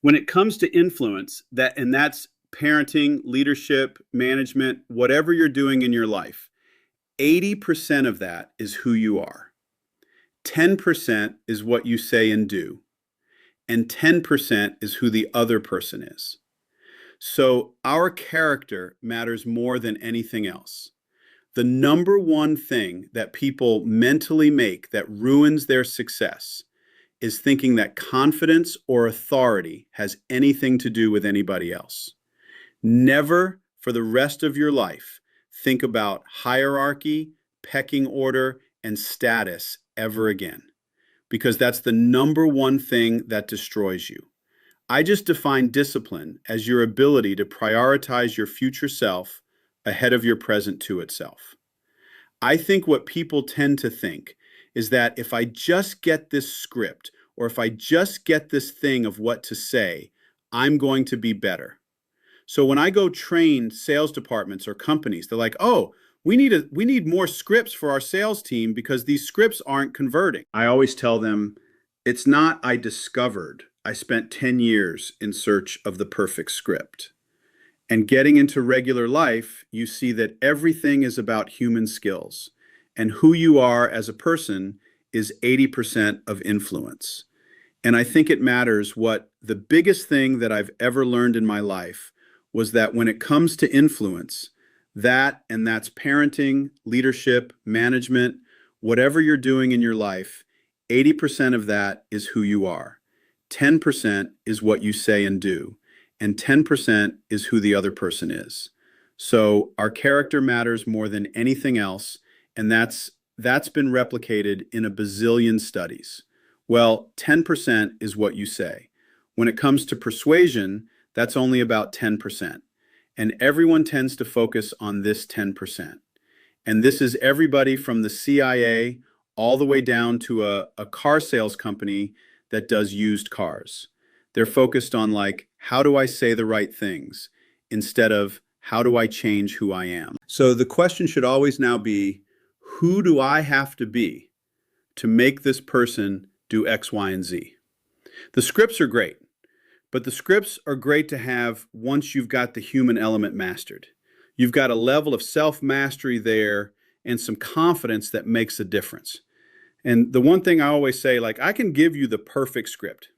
When it comes to influence, that's parenting, leadership, management, whatever you're doing in your life, 80% of that is who you are. 10% is what you say and do, and 10% is who the other person is. So our character matters more than anything else. The number one thing that people mentally make that ruins their success is thinking that confidence or authority has anything to do with anybody else. Never for the rest of your life think about hierarchy, pecking order, and status ever again, because that's the number one thing that destroys you. I just define discipline as your ability to prioritize your future self ahead of your present to itself. I think what people tend to think is that if I just get this script or if I just get this thing of what to say, I'm going to be better. So when I go train sales departments or companies, they're like, "Oh, we need more scripts for our sales team because these scripts aren't converting." I always tell them, it's not I discovered. I spent 10 years in search of the perfect script. And getting into regular life, you see that everything is about human skills. And who you are as a person is 80% of influence. And I think it matters what the biggest thing that I've ever learned in my life was that when it comes to influence, that's parenting, leadership, management, whatever you're doing in your life, 80% of that is who you are. 10% is what you say and do, and 10% is who the other person is. So our character matters more than anything else, and that's been replicated in a bazillion studies. Well, 10% is what you say. When it comes to persuasion, that's only about 10%. And everyone tends to focus on this 10%. And this is everybody from the CIA all the way down to a car sales company that does used cars. They're focused on like, how do I say the right things instead of how do I change who I am? So the question should always now be, who do I have to be to make this person do X, Y, and Z? The scripts are great, but the scripts are great to have once you've got the human element mastered. You've got a level of self-mastery there and some confidence that makes a difference. And the one thing I always say, like, I can give you the perfect script.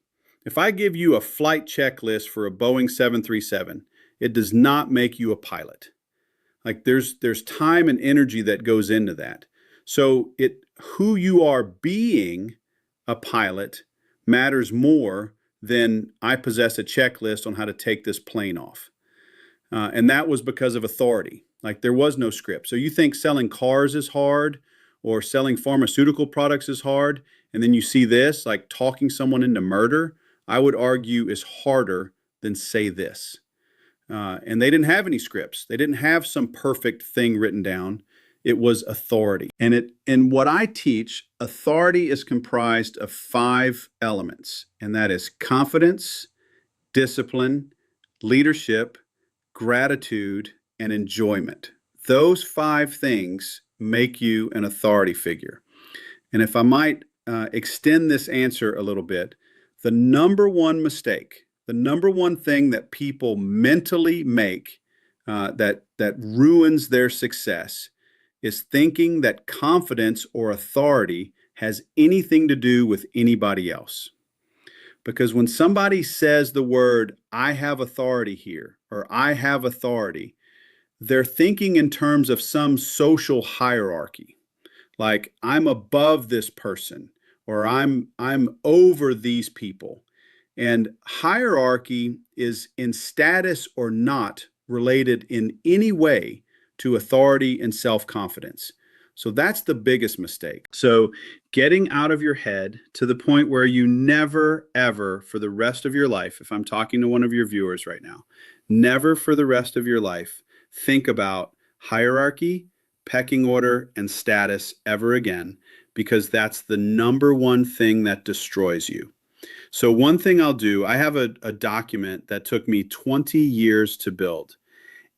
If I give you a flight checklist for a Boeing 737, it does not make you a pilot. Like there's time and energy that goes into that. So who you are being a pilot matters more than I possess a checklist on how to take this plane off. And that was because of authority. Like there was no script. So you think selling cars is hard or selling pharmaceutical products is hard, and then you see this, like talking someone into murder, I would argue is harder than say this. And they didn't have any scripts. They didn't have some perfect thing written down. It was authority. And what I teach, authority is comprised of 5 elements, and that is confidence, discipline, leadership, gratitude, and enjoyment. Those 5 things make you an authority figure. And if I might extend this answer a little bit, the number one mistake, the number one thing that people mentally make that ruins their success is thinking that confidence or authority has anything to do with anybody else. Because when somebody says the word, "I have authority here," or "I have authority," they're thinking in terms of some social hierarchy. Like, I'm above this person, or I'm over these people. And hierarchy is in status or not related in any way to authority and self-confidence. So that's the biggest mistake. So getting out of your head to the point where you never, ever, for the rest of your life, if I'm talking to one of your viewers right now, never for the rest of your life, think about hierarchy, pecking order, and status ever again, because that's the number one thing that destroys you. So one thing I'll do, I have a document that took me 20 years to build,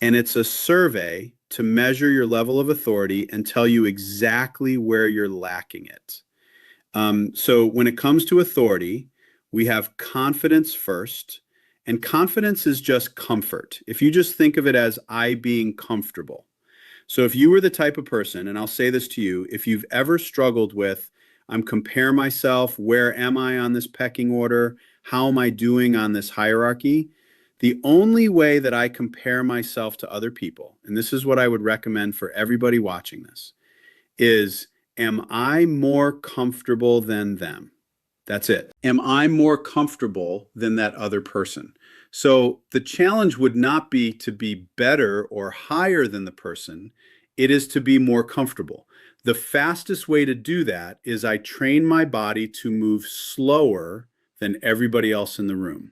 and it's a survey to measure your level of authority and tell you exactly where you're lacking it. So when it comes to authority, we have confidence first, And confidence is just comfort. If you just think of it as I being comfortable. So if you were the type of person, and I'll say this to you, if you've ever struggled with, I'm compare myself, where am I on this pecking order? How am I doing on this hierarchy? The only way that I compare myself to other people, and this is what I would recommend for everybody watching this, is am I more comfortable than them? That's it. Am I more comfortable than that other person? So the challenge would not be to be better or higher than the person. It is to be more comfortable. The fastest way to do that is I train my body to move slower than everybody else in the room.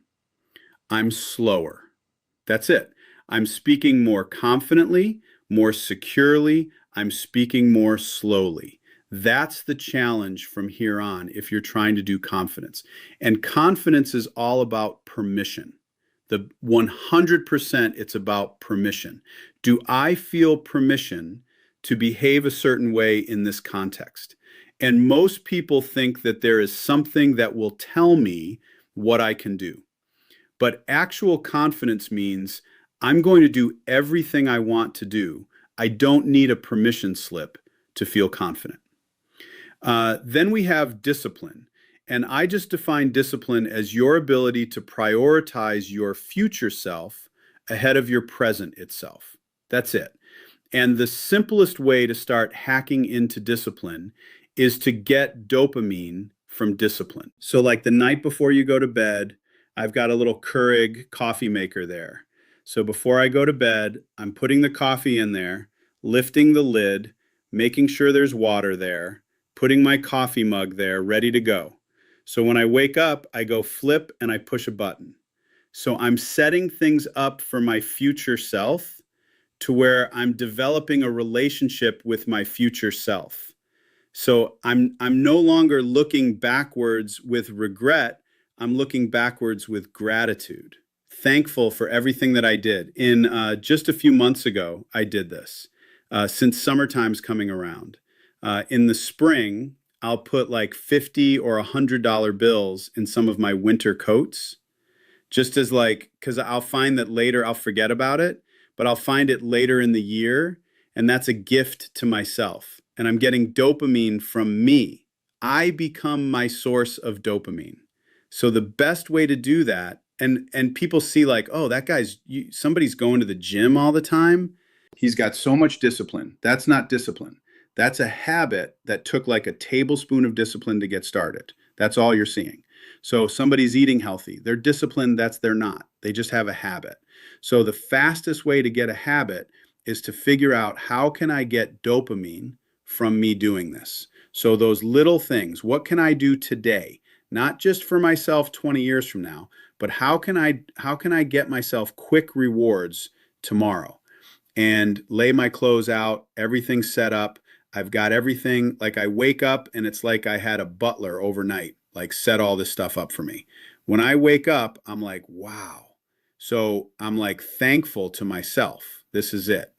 I'm slower. That's it. I'm speaking more confidently, more securely. I'm speaking more slowly. That's the challenge from here on if you're trying to do confidence. And confidence is all about permission. The 100% it's about permission. Do I feel permission to behave a certain way in this context? And most people think that there is something that will tell me what I can do. But actual confidence means I'm going to do everything I want to do. I don't need a permission slip to feel confident. Then we have discipline. And I just define discipline as your ability to prioritize your future self ahead of your present itself. That's it. And the simplest way to start hacking into discipline is to get dopamine from discipline. So, like the night before you go to bed, I've got a little Keurig coffee maker there. So, before I go to bed, I'm putting the coffee in there, lifting the lid, making sure there's water there, putting my coffee mug there, ready to go. So, when I wake up, I go flip and I push a button. So, I'm setting things up for my future self to where I'm developing a relationship with my future self. So I'm no longer looking backwards with regret. I'm looking backwards with gratitude. Thankful for everything that I did. In just a few months ago, I did this. Since summertime's coming around, in the spring, I'll put like $50 or $100 bills in some of my winter coats, just as like, because I'll find that later I'll forget about it, but I'll find it later in the year, and that's a gift to myself. And I'm getting dopamine from me. I become my source of dopamine. So the best way to do that, and people see like, oh, that guy's somebody's going to the gym all the time. He's got so much discipline. That's not discipline. That's a habit that took like a tablespoon of discipline to get started. That's all you're seeing. So somebody's eating healthy. They're disciplined. They're not. They just have a habit. So the fastest way to get a habit is to figure out how can I get dopamine from me doing this. So those little things, what can I do today? Not just for myself 20 years from now, but how can I get myself quick rewards tomorrow? And lay my clothes out, everything's set up. I've got everything, like I wake up and it's like I had a butler overnight, like set all this stuff up for me. When I wake up, I'm like, wow. So I'm like thankful to myself. This is it.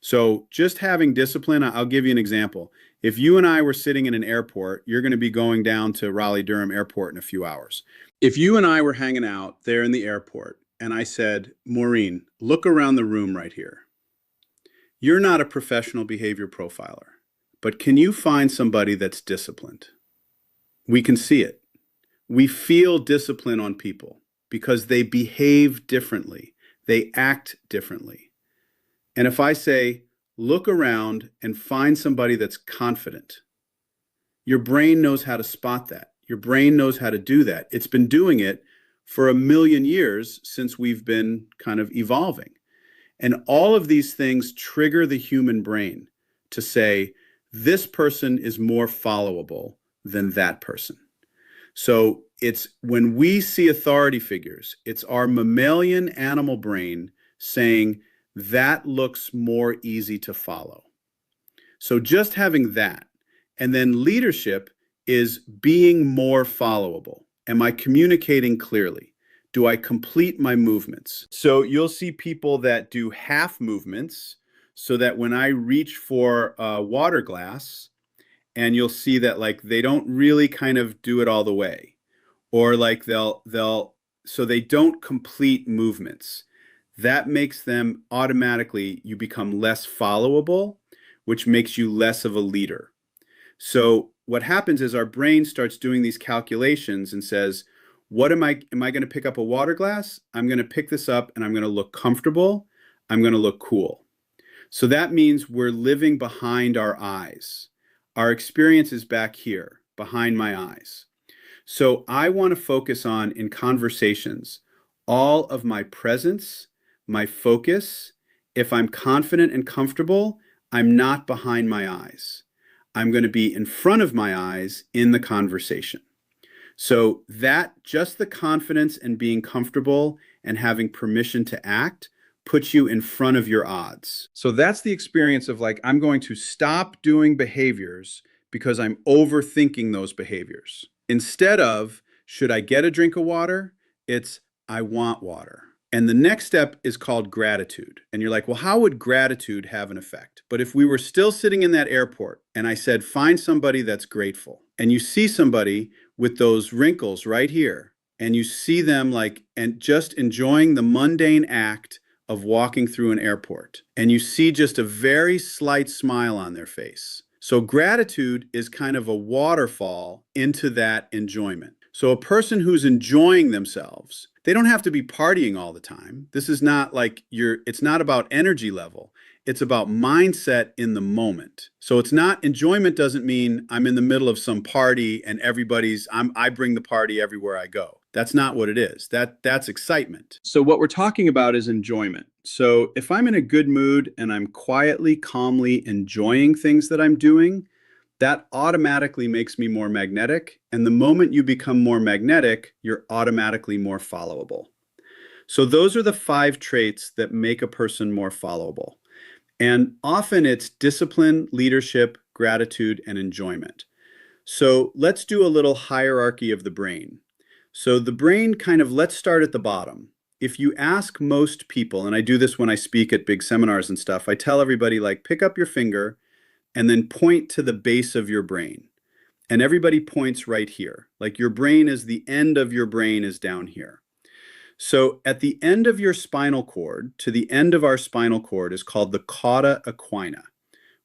So just having discipline, I'll give you an example. If you and I were sitting in an airport, you're going to be going down to Raleigh-Durham Airport in a few hours. If you and I were hanging out there in the airport and I said, Maureen, look around the room right here. You're not a professional behavior profiler, but can you find somebody that's disciplined? We can see it. We feel discipline on people because they behave differently. They act differently. And if I say, look around and find somebody that's confident, your brain knows how to spot that. Your brain knows how to do that. It's been doing it for 1,000,000 years since we've been kind of evolving. And all of these things trigger the human brain to say, this person is more followable than that person. So it's when we see authority figures, it's our mammalian animal brain saying that looks more easy to follow. So just having that, and then leadership is being more followable. Am I communicating clearly? Do I complete my movements? So you'll see people that do half movements so that when I reach for a water glass, and you'll see that like they don't really kind of do it all the way. Or like they'll So they don't complete movements. That makes them automatically, you become less followable, which makes you less of a leader. So what happens is our brain starts doing these calculations and says, what am I going to pick up a water glass? I'm going to pick this up and I'm going to look comfortable. I'm going to look cool. So that means we're living behind our eyes. Our experience is back here, behind my eyes. So I want to focus on, in conversations, all of my presence, my focus. If I'm confident and comfortable, I'm not behind my eyes. I'm going to be in front of my eyes in the conversation. So that, just the confidence and being comfortable and having permission to act, puts you in front of your odds. So that's the experience of, like, I'm going to stop doing behaviors because I'm overthinking those behaviors. Instead of, should I get a drink of water? It's, I want water. And the next step is called gratitude. And you're like, well, how would gratitude have an effect? But if we were still sitting in that airport and I said, find somebody that's grateful, and you see somebody with those wrinkles right here, and you see them like, and just enjoying the mundane act of walking through an airport, and you see just a very slight smile on their face. So gratitude is kind of a waterfall into that enjoyment. So a person who's enjoying themselves, they don't have to be partying all the time. This is not like it's not about energy level. It's about mindset in the moment. So it's not, enjoyment doesn't mean I'm in the middle of some party and I bring the party everywhere I go. That's not what it is. That's excitement. So what we're talking about is enjoyment. So if I'm in a good mood and I'm quietly, calmly enjoying things that I'm doing, that automatically makes me more magnetic. And the moment you become more magnetic, you're automatically more followable. So those are the 5 traits that make a person more followable. And often it's discipline, leadership, gratitude, and enjoyment. So let's do a little hierarchy of the brain. So the brain let's start at the bottom. If you ask most people, and I do this when I speak at big seminars and stuff, I tell everybody, like, pick up your finger and then point to the base of your brain. And everybody points right here. Like, your brain is, the end of your brain is down here. So at the end of your spinal cord, to the end of our spinal cord, is called the cauda equina,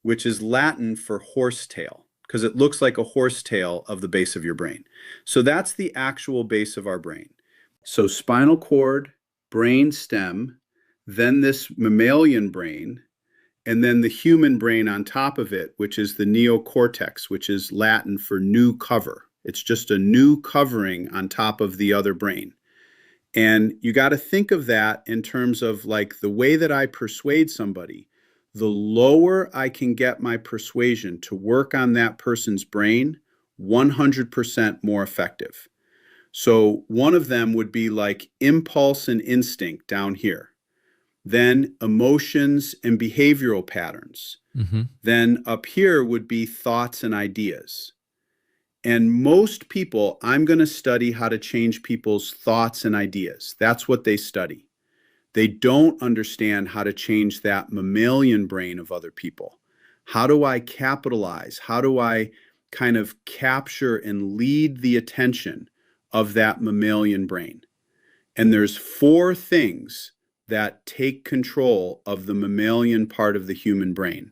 which is Latin for horsetail, because it looks like a horsetail of the base of your brain. So that's the actual base of our brain. So spinal cord, brain stem, then this mammalian brain, and then the human brain on top of it, which is the neocortex, which is Latin for new cover. It's just a new covering on top of the other brain. And you got to think of that in terms of, like, the way that I persuade somebody. The lower I can get my persuasion to work on that person's brain, 100% more effective. So one of them would be like impulse and instinct down here. Then emotions and behavioral patterns. Mm-hmm. Then up here would be thoughts and ideas. And most people, I'm going to study how to change people's thoughts and ideas. That's what they study. They don't understand how to change that mammalian brain of other people. How do I capitalize? How do I kind of capture and lead the attention of that mammalian brain? And there's 4 things that take control of the mammalian part of the human brain.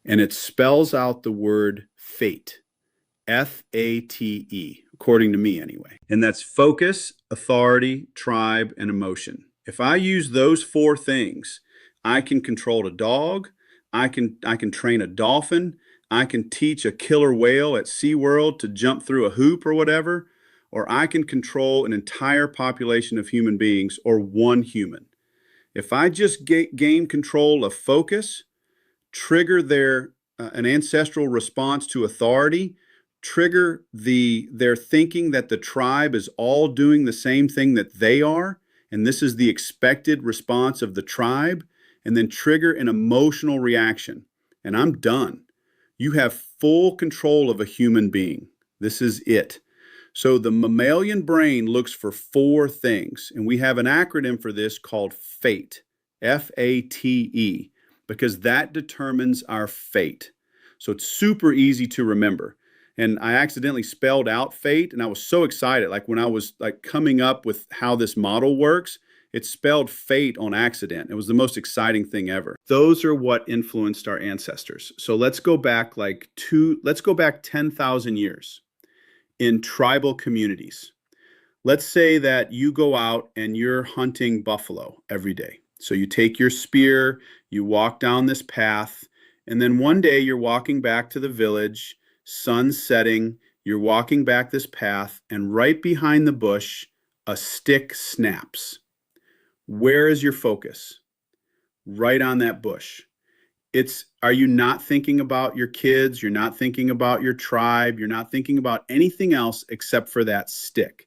And it spells out the word fate. FATE, according to me anyway. And that's focus, authority, tribe, and emotion. If I use those 4 things, I can control a dog, I can train a dolphin, I can teach a killer whale at SeaWorld to jump through a hoop or whatever, or I can control an entire population of human beings or one human. If I just gain control of focus, trigger an ancestral response to authority, trigger their thinking that the tribe is all doing the same thing that they are, and this is the expected response of the tribe, and then trigger an emotional reaction, and I'm done. You have full control of a human being. This is it. So the mammalian brain looks for 4 things, and we have an acronym for this called FATE, F-A-T-E, because that determines our fate. So it's super easy to remember. and I accidentally spelled out fate, and I was so excited. Like when I was like coming up with how this model works, it spelled fate on accident. It was the most exciting thing ever. Those are what influenced our ancestors. So let's go back 10,000 years in tribal communities. Let's say that you go out and you're hunting buffalo every day. So you take your spear, you walk down this path, and then one day you're walking back to the village, sun's setting, you're walking back this path, and right behind the bush, a stick snaps. Where is your focus? Right on that bush. Are you not thinking about your kids? You're not thinking about your tribe. You're not thinking about anything else except for that stick.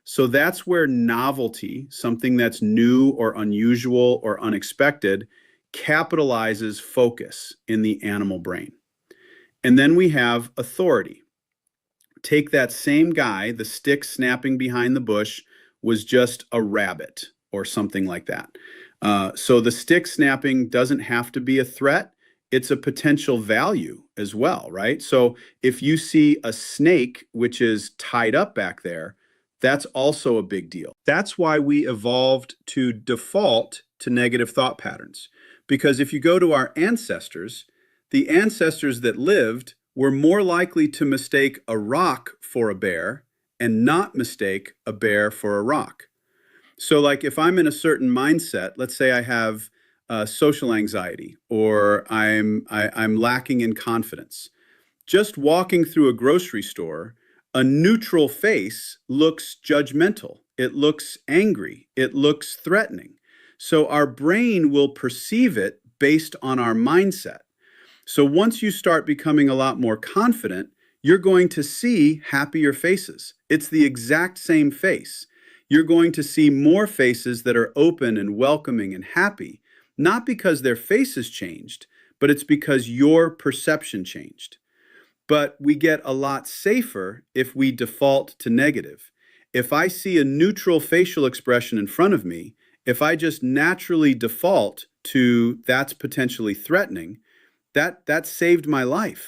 So that's where novelty, something that's new or unusual or unexpected, capitalizes focus in the animal brain. And then we have authority. Take that same guy, the stick snapping behind the bush was just a rabbit or something like that. So the stick snapping doesn't have to be a threat. It's a potential value as well, right? So if you see a snake, which is tied up back there, that's also a big deal. That's why we evolved to default to negative thought patterns. Because if you go to our ancestors, the ancestors that lived were more likely to mistake a rock for a bear and not mistake a bear for a rock. So like if I'm in a certain mindset, let's say I have social anxiety or I'm lacking in confidence, just walking through a grocery store, a neutral face looks judgmental. It looks angry. It looks threatening. So our brain will perceive it based on our mindset. So once you start becoming a lot more confident, you're going to see happier faces. It's the exact same face. You're going to see more faces that are open and welcoming and happy, not because their faces changed, but it's because your perception changed. But we get a lot safer if we default to negative. If I see a neutral facial expression in front of me, if I just naturally default to that's potentially threatening, that saved my life.